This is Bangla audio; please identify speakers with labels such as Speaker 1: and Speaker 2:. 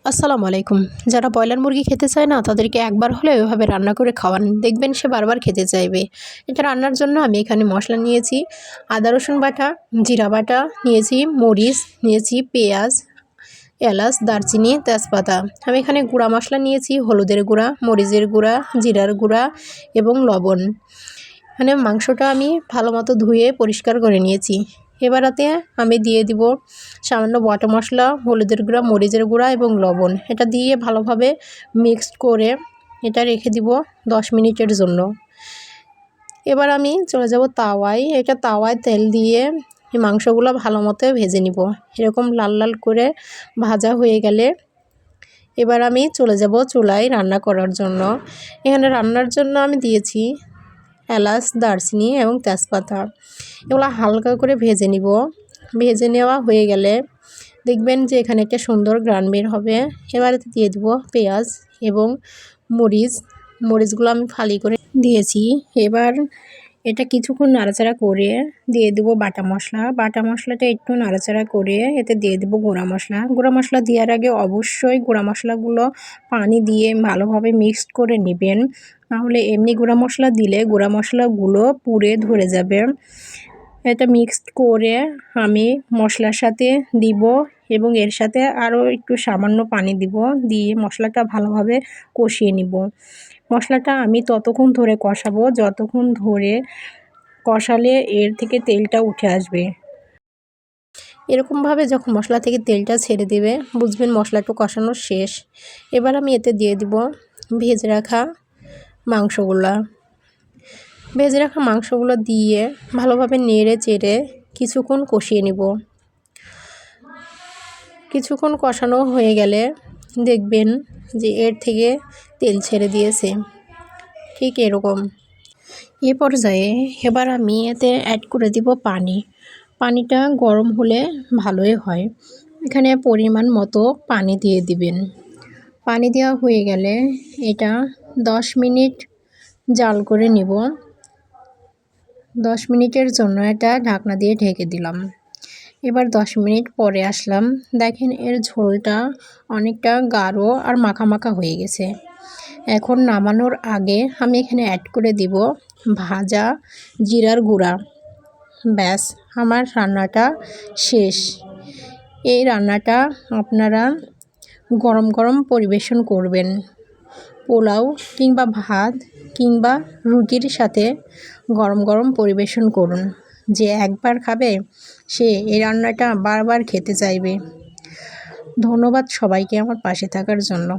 Speaker 1: আসসালামু আলাইকুম। যারা ব্রয়লার মুরগি খেতে চায় না তাদেরকে একবার হলেও এভাবে রান্না করে খাওয়ান, দেখবেন সে বারবার খেতে চাইবে। এটা রান্নার জন্য আমি এখানে মশলা নিয়েছি, আদা রসুন বাটা, জিরা বাটা নিয়েছি, মরিচ নিয়েছি, পেঁয়াজ, এলাচ, দারচিনি, তেজপাতা। আমি এখানে গুঁড়া মশলা নিয়েছি, হলুদের গুঁড়া, মরিচের গুঁড়া, জিরার গুঁড়া এবং লবণ। এখানে মাংসটা আমি ভালো মতো ধুয়ে পরিষ্কার করে নিয়েছি। এবারেতে আমি দিয়ে দিব সামান্য বাটা মশলা, হলুদের গুঁড়া, মরিচের গুঁড়া এবং লবণ। এটা দিয়ে ভালোভাবে মিক্সড করে এটা রেখে দিব 10 মিনিটের জন্য। এবার আমি চলে যাব তাওয়ায়। এটা তাওয়ায় তেল দিয়ে এই মাংসগুলো ভালো মতো ভেজে নিব। এরকম লাল লাল করে ভাজা হয়ে গেলে এবার আমি চলে যাব চুলায় রান্না করার জন্য। এখানে রান্নার জন্য আমি দিয়েছি এলাচ, দারচিনি এবং তেজপাতা। এগুলো হালকা করে ভেজে নিব। ভেজে নেওয়া হয়ে গেলে দেখবেন যে এখানে একটা সুন্দর গ্রান বের হবে। এবারে দিয়ে দিব পেঁয়াজ এবং মরিচগুলো আমি ফালি করে দিয়েছি। এবার এটা কিছুক্ষণ নাড়াচাড়া করে দিয়ে দেব বাটা মশলা। বাটা মশলাটা একটু নাড়াচাড়া করে এতে দিয়ে দেব গুঁড়া মশলা। গুঁড়া মশলা দেওয়ার আগে অবশ্যই গুঁড়া মশলাগুলো পানি দিয়ে ভালোভাবে মিক্সড করে নেবেন, নাহলে এমনি গুঁড়া মশলা দিলে গুঁড়া মশলাগুলো পুড়ে ধরে যাবে। এটা মিক্সড করে আমি মশলার সাথে দিব এবং এর সাথে আরও একটু সামান্য পানি দিব, দিয়ে মশলাটা ভালোভাবে কষিয়ে নিব। মশলাটা আমি ততক্ষণ ধরে কষাবো যতক্ষণ ধরে কষালে এর থেকে তেলটা উঠে আসবে। এরকমভাবে যখন মশলা থেকে তেলটা ছেড়ে দেবে বুঝবেন মশলাটা কষানো শেষ। এবার আমি এতে দিয়ে দিব ভেজে রাখা মাংসগুলো দিয়ে ভালোভাবে নেড়ে চেড়ে কিছুক্ষণ কষিয়ে নিব। কিছুক্ষণ কষানো হয়ে গেলে দেখবেন যে এর থেকে তেল ছেড়ে দিয়েছে, ঠিক এরকম। এ পর্যায়ে এবার আমি এতে অ্যাড করে দিব পানি। পানিটা গরম হলে ভালোই হয়। এখানে পরিমাণ মতো পানি দিয়ে দিবেন। পানি দেওয়া হয়ে গেলে এটা 10 মিনিট জাল করে নিব। 10 মিনিটের জন্য এটা ঢাকনা দিয়ে ঢেকে দিলাম। এবার 10 মিনিট পরে আসলাম, দেখেন এর ঝোলটা অনেকটা গাঢ় আর মাখা মাখা হয়ে গেছে। এখন নামানোর আগে আমি এখানে অ্যাড করে দিব ভাজা জিরার গুঁড়া। ব্যাস, আমার রান্নাটা শেষ। এই রান্নাটা আপনারা গরম গরম পরিবেশন করবেন, পোলাও কিংবা ভাত কিংবা রুটির সাথে গরম গরম পরিবেশন করুন। যে একবার খাবে সে এই রান্নাটা বারবার খেতে চাইবে। ধন্যবাদ সবাইকে আমার পাশে থাকার জন্য।